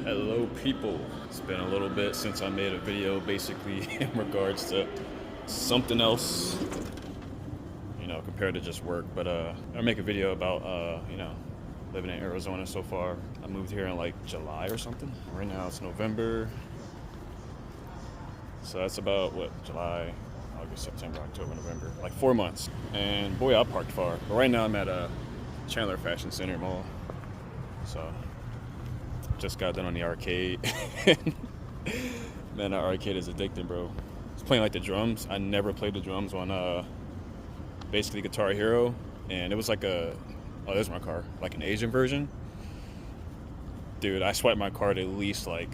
Hello people, it's been a little bit since I made a video basically in regards to something else, compared to just work, but I make a video about living in Arizona so far. I moved here in like July or something. Right now it's November, so that's about July, August, September, October, November, like 4 months. And boy, I parked far, but right now I'm at Chandler Fashion Center Mall, so just got done on the arcade. Man, that arcade is addicting, bro. It's playing like the drums. I never played the drums on basically Guitar Hero, and it was like there's my car, like an Asian version. Dude, I swiped my card at least like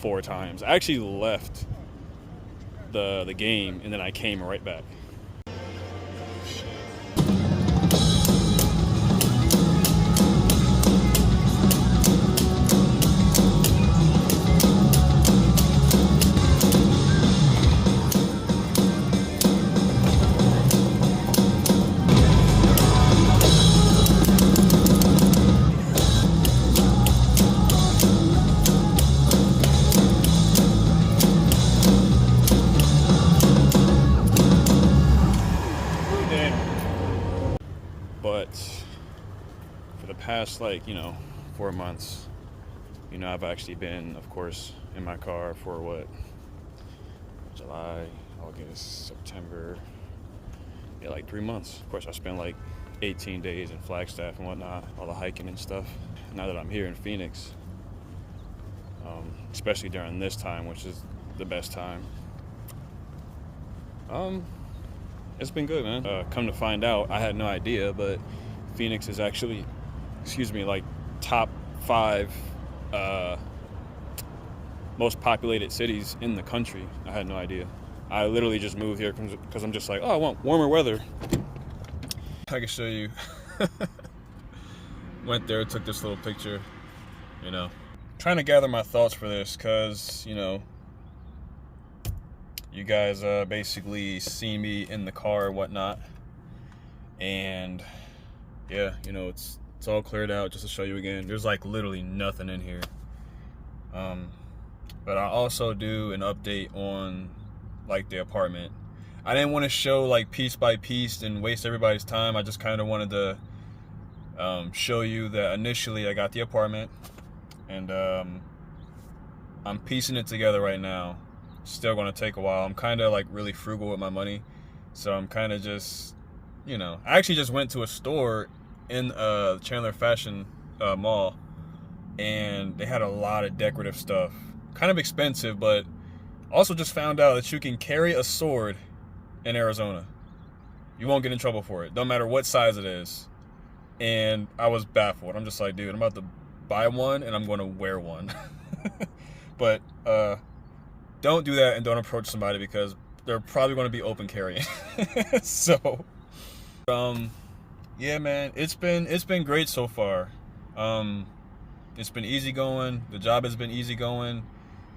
4 times. I actually left the game and then I came right back. But for the past 4 months, I've actually been, of course, in my car for July, August, September, like 3 months. Of course, I spent like 18 days in Flagstaff and whatnot, all the hiking and stuff. Now that I'm here in Phoenix, especially during this time, which is the best time, it's been good, man. Come to find out, I had no idea, but Phoenix is actually, like top 5 most populated cities in the country. I had no idea. I literally just moved here because I'm just like, oh, I want warmer weather. I can show you. Went there, took this little picture, Trying to gather my thoughts for this because, you guys basically see me in the car or whatnot, and yeah, it's all cleared out. Just to show you again, there's like literally nothing in here. But I also do an update on like the apartment. I didn't want to show like piece by piece and waste everybody's time. I just kind of wanted to show you that initially I got the apartment, and I'm piecing it together right now. Still going to take a while. I'm kind of like really frugal with my money, so I'm kind of just, I actually just went to a store in Chandler Fashion Mall, and they had a lot of decorative stuff. Kind of expensive, but also just found out that you can carry a sword in Arizona. You won't get in trouble for it, no matter what size it is. And I was baffled. I'm just like, dude, I'm about to buy one and I'm going to wear one. But don't do that, and don't approach somebody because they're probably going to be open carrying. So, yeah, man, it's been great so far. It's been easy going. The job has been easy going.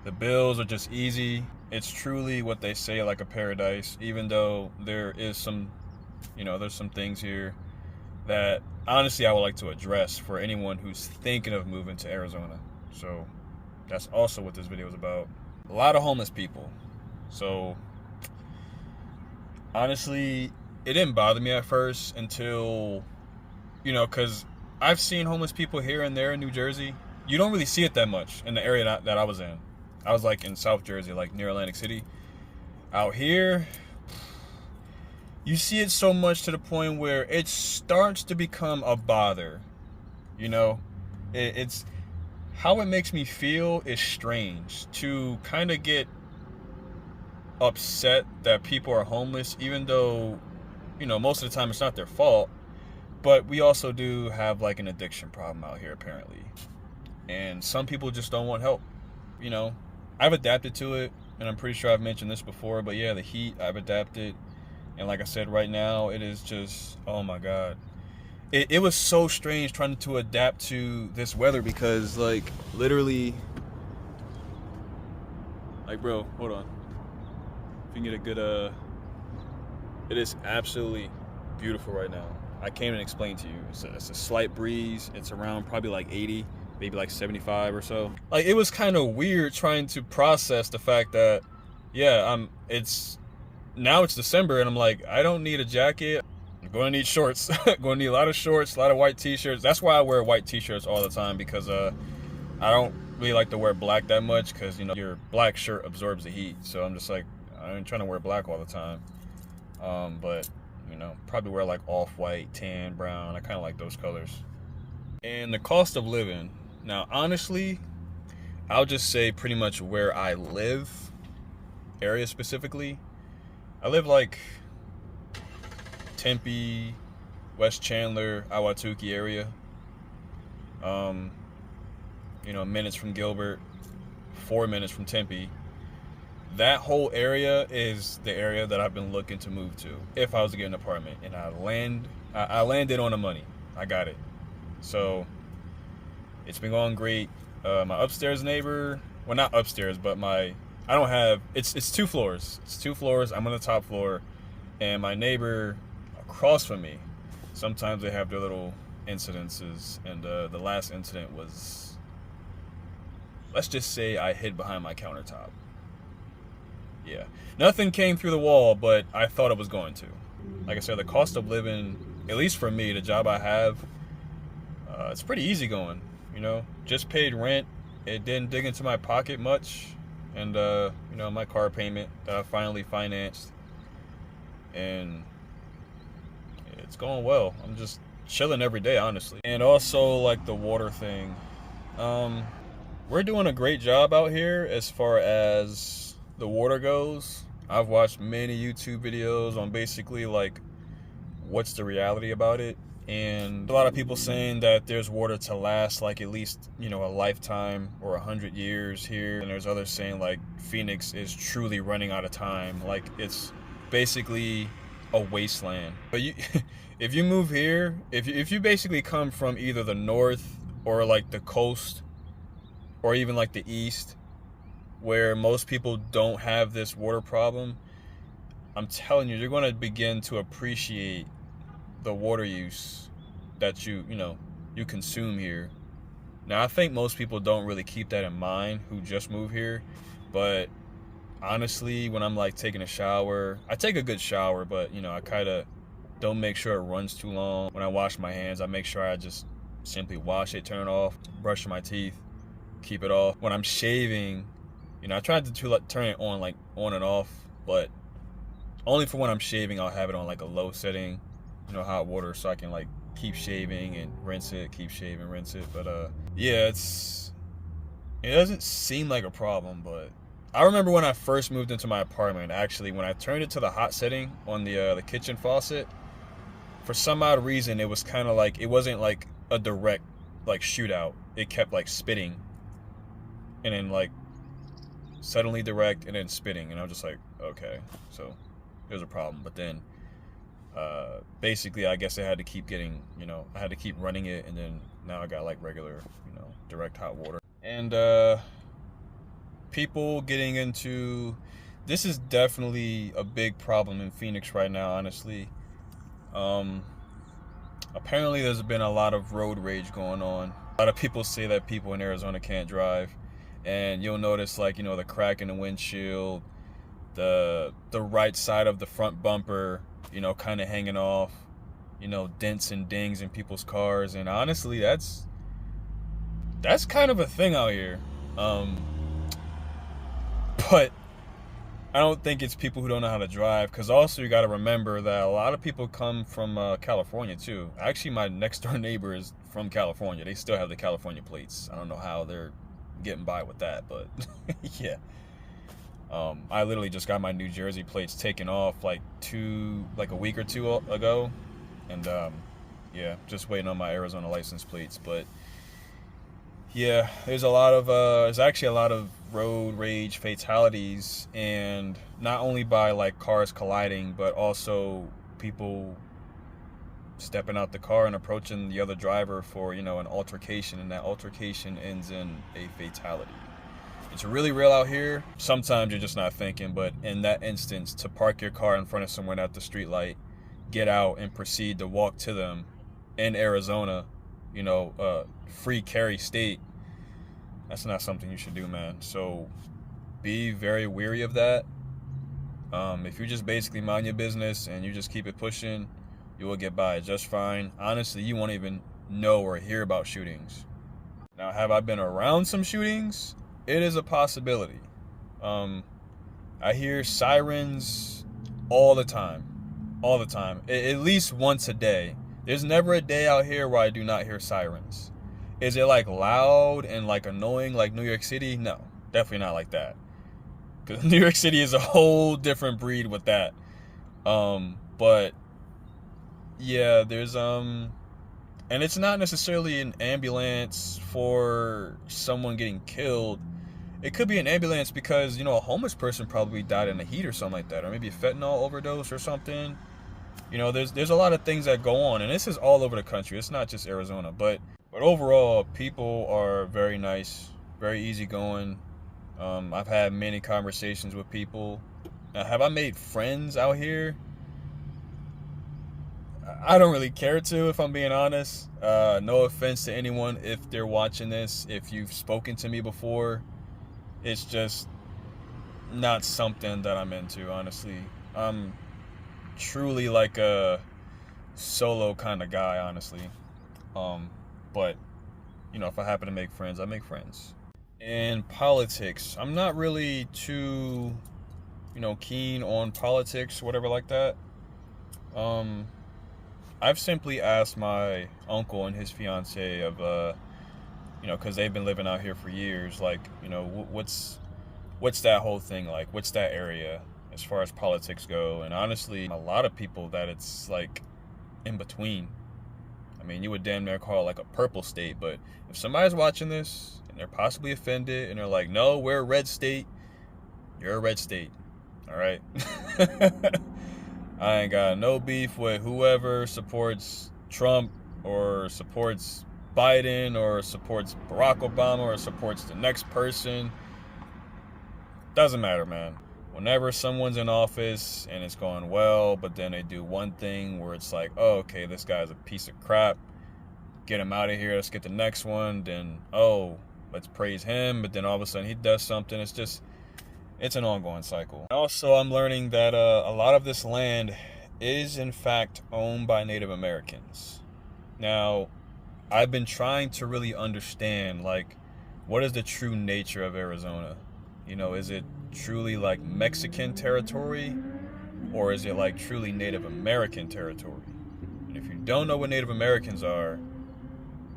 The bills are just easy. It's truly what they say, like a paradise. Even though there is some, there's some things here that honestly I would like to address for anyone who's thinking of moving to Arizona. So that's also what this video is about. A lot of homeless people. So honestly, it didn't bother me at first until, because I've seen homeless people here and there in New Jersey. You don't really see it that much in the area that I was in. I was like in South Jersey, like near Atlantic City. Out here, you see it so much to the point where it starts to become a bother. It's how it makes me feel is strange to kind of get upset that people are homeless, even though, most of the time it's not their fault. But we also do have like an addiction problem out here, apparently. And some people just don't want help. I've adapted to it, and I'm pretty sure I've mentioned this before, but yeah, the heat, I've adapted. And like I said, right now, it is just, oh my God. It was so strange trying to adapt to this weather because, like, literally, like, bro, hold on. If you can get a good, it is absolutely beautiful right now. I can't even explain to you. It's a slight breeze. It's around probably like 80. maybe like 75 or so. Like, it was kind of weird trying to process the fact that, yeah, it's December, and I'm like, I don't need a jacket. I'm going to need shorts. Going to need a lot of shorts, a lot of white t-shirts. That's why I wear white t-shirts all the time, because I don't really like to wear black that much, because, you know, your black shirt absorbs the heat. So I'm just like, I ain't trying to wear black all the time. But, you know, probably wear like off-white, tan, brown. I kind of like those colors. And the cost of living. Now, honestly, I'll just say pretty much where I live, area specifically. I live like Tempe, West Chandler, Awatukee area. You know, minutes from Gilbert, 4 minutes from Tempe. That whole area is the area that I've been looking to move to if I was to get an apartment. And I landed on the money. I got it. So it's been going great. My upstairs neighbor, well, not upstairs, but it's 2 floors. It's 2 floors. I'm on the top floor. And my neighbor across from me, sometimes they have their little incidences. And the last incident was, let's just say I hid behind my countertop. Yeah. Nothing came through the wall, but I thought it was going to. Like I said, the cost of living, at least for me, the job I have, it's pretty easy going, you know. Just paid rent. It didn't dig into my pocket much. And, you know, my car payment that I finally financed. And it's going well. I'm just chilling every day, honestly. And also, like, the water thing. We're doing a great job out here as far as the water goes. I've watched many YouTube videos on basically like what's the reality about it, and a lot of people saying that there's water to last like at least, you know, a lifetime or 100 years here, and there's others saying like Phoenix is truly running out of time, like it's basically a wasteland. But if you move here, if you basically come from either the north or like the coast or even like the east, where most people don't have this water problem, I'm telling you, you're going to begin to appreciate the water use that you consume here. Now, I think most people don't really keep that in mind who just moved here, but honestly, when I'm like taking a shower, I take a good shower, but, you know, I kind of don't make sure it runs too long. When I wash my hands, I make sure I just simply wash it, turn it off, brush my teeth, keep it off. When I'm shaving, you know, I tried to turn it on, like on and off, but only for when I'm shaving, I'll have it on like a low setting, you know, hot water, so I can like keep shaving and rinse it, keep shaving, rinse it. But yeah, it doesn't seem like a problem. But I remember when I first moved into my apartment, actually, when I turned it to the hot setting on the kitchen faucet, for some odd reason, it was kind of like, it wasn't like a direct like shootout. It kept like spitting, and then like suddenly direct, and then spitting, and I was just like, okay, so there's a problem. But then basically I guess I had to keep getting, you know, I had to keep running it, and then now I got like regular, you know, direct hot water. And people getting into this is definitely a big problem in Phoenix right now, honestly. Apparently there's been a lot of road rage going on. A lot of people say that people in Arizona can't drive. And you'll notice, like, you know, the crack in the windshield, the right side of the front bumper, you know, kind of hanging off, you know, dents and dings in people's cars. And honestly, that's kind of a thing out here. But I don't think it's people who don't know how to drive, because also you got to remember that a lot of people come from California too. Actually, my next door neighbor is from California. They still have the California plates. I don't know how they're getting by with that, but yeah. I literally just got my New Jersey plates taken off like a week or two ago, and yeah, just waiting on my Arizona license plates. But yeah, there's actually a lot of road rage fatalities, and not only by like cars colliding, but also people stepping out the car and approaching the other driver for, you know, an altercation, and that altercation ends in a fatality. It's really real out here. Sometimes you're just not thinking, but in that instance, to park your car in front of someone at the street light, get out and proceed to walk to them in Arizona, you know, free carry state, That's not something you should do, man. So be very weary of that. If you just basically mind your business and you just keep it pushing, you will get by just fine. Honestly, you won't even know or hear about shootings. Now, have I been around some shootings? It is a possibility. I hear sirens all the time. All the time. At least once a day. There's never a day out here where I do not hear sirens. Is it like loud and like annoying like New York City? No, definitely not like that. Because New York City is a whole different breed with that. But yeah, there's and it's not necessarily an ambulance for someone getting killed. It could be an ambulance because, you know, a homeless person probably died in the heat or something like that, or maybe a fentanyl overdose or something. You know, there's a lot of things that go on, and this is all over the country. It's not just Arizona, but overall, people are very nice, very easygoing. I've had many conversations with people. Now, have I made friends out here? I don't really care to, if I'm being honest. No offense to anyone if they're watching this. If you've spoken to me before, it's just not something that I'm into, honestly. I'm truly like a solo kind of guy, honestly. But, you know, if I happen to make friends, I make friends. In politics, I'm not really too, you know, keen on politics, whatever like that. I've simply asked my uncle and his fiance of, you know, because they've been living out here for years, like, you know, what's that whole thing like? What's that area as far as politics go? And honestly, a lot of people that it's like in between. I mean, you would damn near call it like a purple state, but if somebody's watching this and they're possibly offended and they're like, no, we're a red state, you're a red state, all right? I ain't got no beef with whoever supports Trump or supports Biden or supports Barack Obama or supports the next person. Doesn't matter, man. Whenever someone's in office and it's going well, but then they do one thing where it's like, oh, okay, this guy's a piece of crap, get him out of here, let's get the next one, then, oh, let's praise him, but then all of a sudden he does something. It's an ongoing cycle. Also, I'm learning that a lot of this land is in fact owned by Native Americans. Now, I've been trying to really understand, like, what is the true nature of Arizona? You know, is it truly like Mexican territory, or is it like truly Native American territory? And if you don't know what Native Americans are,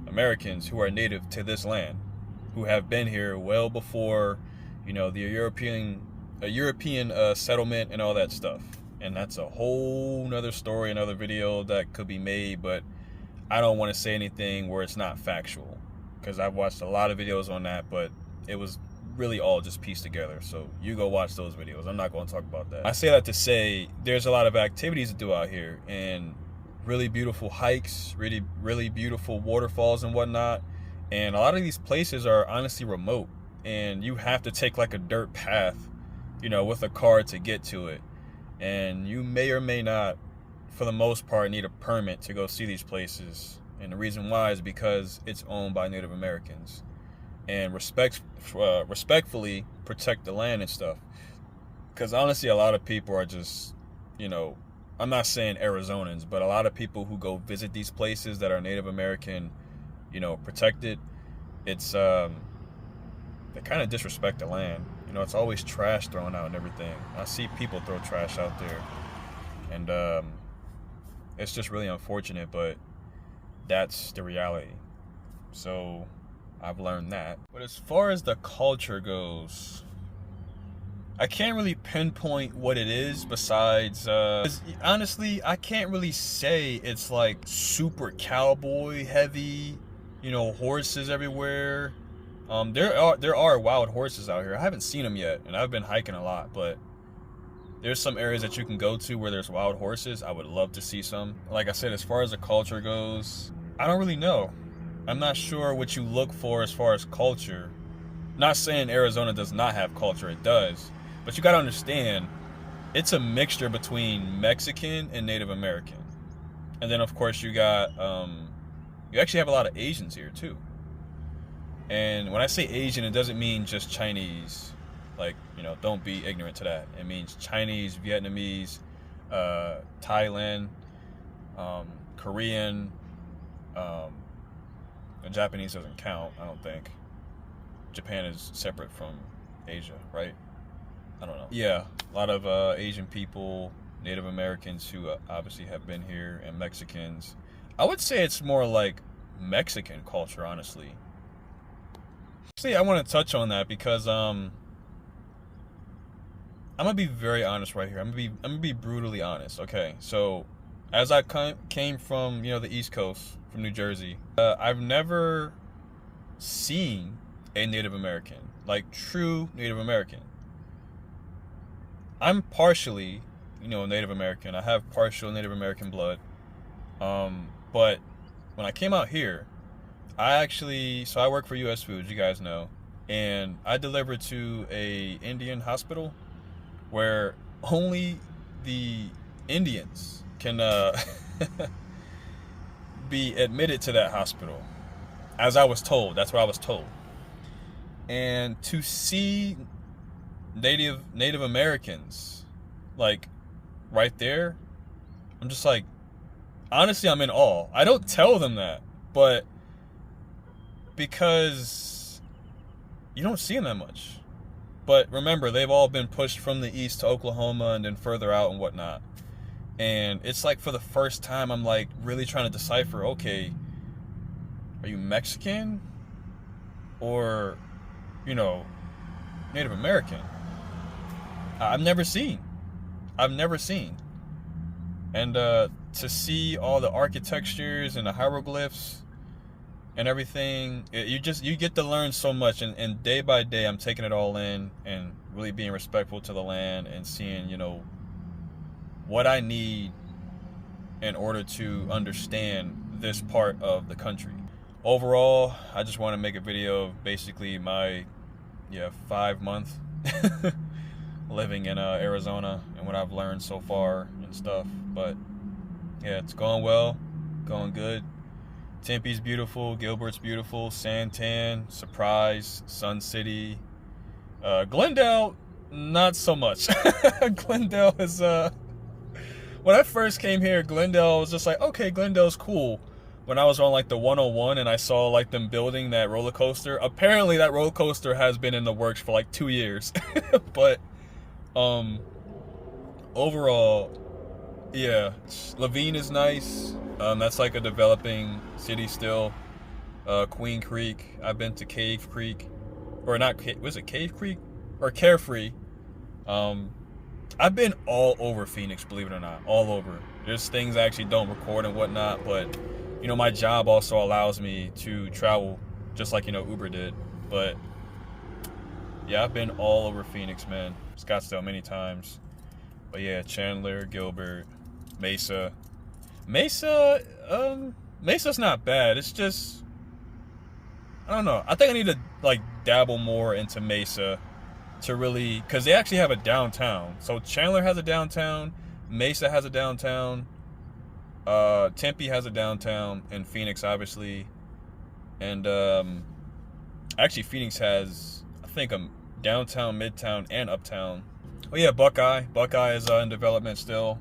Americans who are native to this land, who have been here well before, you know, the European settlement and all that stuff. And that's a whole nother story, another video that could be made, but I don't want to say anything where it's not factual, because I've watched a lot of videos on that, but it was really all just pieced together. So you go watch those videos. I'm not going to talk about that. I say that to say there's a lot of activities to do out here, and really beautiful hikes, really beautiful waterfalls and whatnot. And a lot of these places are honestly remote, and you have to take like a dirt path, you know, with a car to get to it. And you may or may not, for the most part, need a permit to go see these places. And the reason why is because it's owned by Native Americans. And respectfully protect the land and stuff. Because honestly, a lot of people are just, you know, I'm not saying Arizonans, but a lot of people who go visit these places that are Native American, you know, protected, it's, they kind of disrespect the land. You know, it's always trash thrown out and everything. I see people throw trash out there. And it's just really unfortunate, but that's the reality. So I've learned that. But as far as the culture goes, I can't really pinpoint what it is besides, honestly, I can't really say it's like super cowboy heavy, you know, horses everywhere. There are wild horses out here. I haven't seen them yet, and I've been hiking a lot, but there's some areas that you can go to where there's wild horses. I would love to see some. Like I said, as far as the culture goes, I don't really know. I'm not sure what you look for as far as culture. Not saying Arizona does not have culture, it does. But you gotta understand, it's a mixture between Mexican and Native American. And then of course you got, you actually have a lot of Asians here too. And when I say Asian, it doesn't mean just Chinese. Like, you know, don't be ignorant to that. It means Chinese, Vietnamese, Thailand, Korean, Japanese doesn't count, I don't think. Japan is separate from Asia, right? I don't know. Yeah, a lot of Asian people, Native Americans who obviously have been here, and Mexicans. I would say it's more like Mexican culture, honestly. Actually, I want to touch on that because I'm gonna be very honest right here. I'm gonna be brutally honest. Okay, so as I came from, you know, the East Coast, from New Jersey, I've never seen a Native American, like true Native American. I'm partially, you know, Native American. I have partial Native American blood. But when I came out here, so I work for U.S. Foods, you guys know, and I delivered to a Indian hospital where only the Indians can be admitted to that hospital, as I was told. That's what I was told. And to see Native Americans, like, right there, I'm just like, honestly, I'm in awe. I don't tell them that, but because you don't see them that much. But remember, they've all been pushed from the east to Oklahoma and then further out and whatnot. And it's like, for the first time, I'm like really trying to decipher, okay, are you Mexican or, you know, Native American? I've never seen. And to see all the architectures and the hieroglyphs and everything, you get to learn so much. And day by day, I'm taking it all in and really being respectful to the land and seeing, you know, what I need in order to understand this part of the country. Overall, I just want to make a video of basically my 5-month living in Arizona and what I've learned so far and stuff. But yeah, it's going well, going good. Tempe's beautiful, Gilbert's beautiful, Santan, Surprise, Sun City. Glendale, not so much. Glendale is when I first came here, Glendale was just like, okay, Glendale's cool. When I was on like the 101 and I saw like them building that roller coaster, apparently that roller coaster has been in the works for like 2 years. But overall, yeah, Levine is nice. That's like a developing city still. Queen Creek, I've been to Cave Creek, or not, was it Cave Creek or Carefree? I've been all over Phoenix, believe it or not, all over. There's things I actually don't record and whatnot, but you know, my job also allows me to travel, just like, you know, Uber did. But yeah, I've been all over Phoenix, man. Scottsdale many times. But yeah, Chandler, Gilbert, Mesa. Mesa's not bad. It's just, I don't know. I think I need to like dabble more into Mesa to really, because they actually have a downtown. So Chandler has a downtown, Mesa has a downtown, Tempe has a downtown, and Phoenix obviously, and actually Phoenix has, I think, a downtown, midtown, and uptown. Oh yeah, Buckeye is in development still.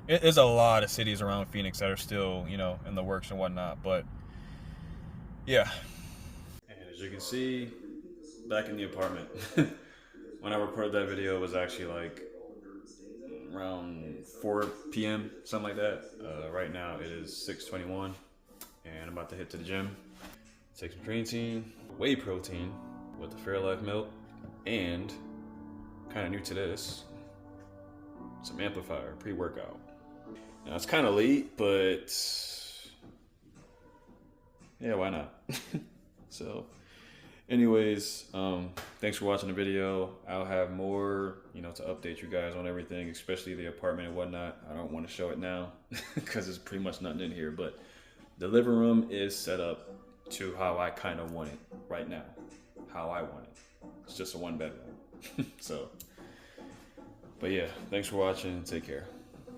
There's a lot of cities around Phoenix that are still, you know, in the works and whatnot. But yeah, and as you can see, back in the apartment. When I recorded that video, it was actually like around 4 p.m., something like that. Right now it is 6:21, and I'm about to head to the gym. Take some creatine, whey protein with the Fairlife milk, and kind of new to this, some amplifier pre-workout. Now it's kind of late, but yeah, why not? So anyways, thanks for watching the video. I'll have more, you know, to update you guys on everything, especially the apartment and whatnot. I don't want to show it now because there's pretty much nothing in here, but the living room is set up to how I kind of want it right now, how I want it. It's just a 1-bedroom. So, but yeah, thanks for watching. Take care.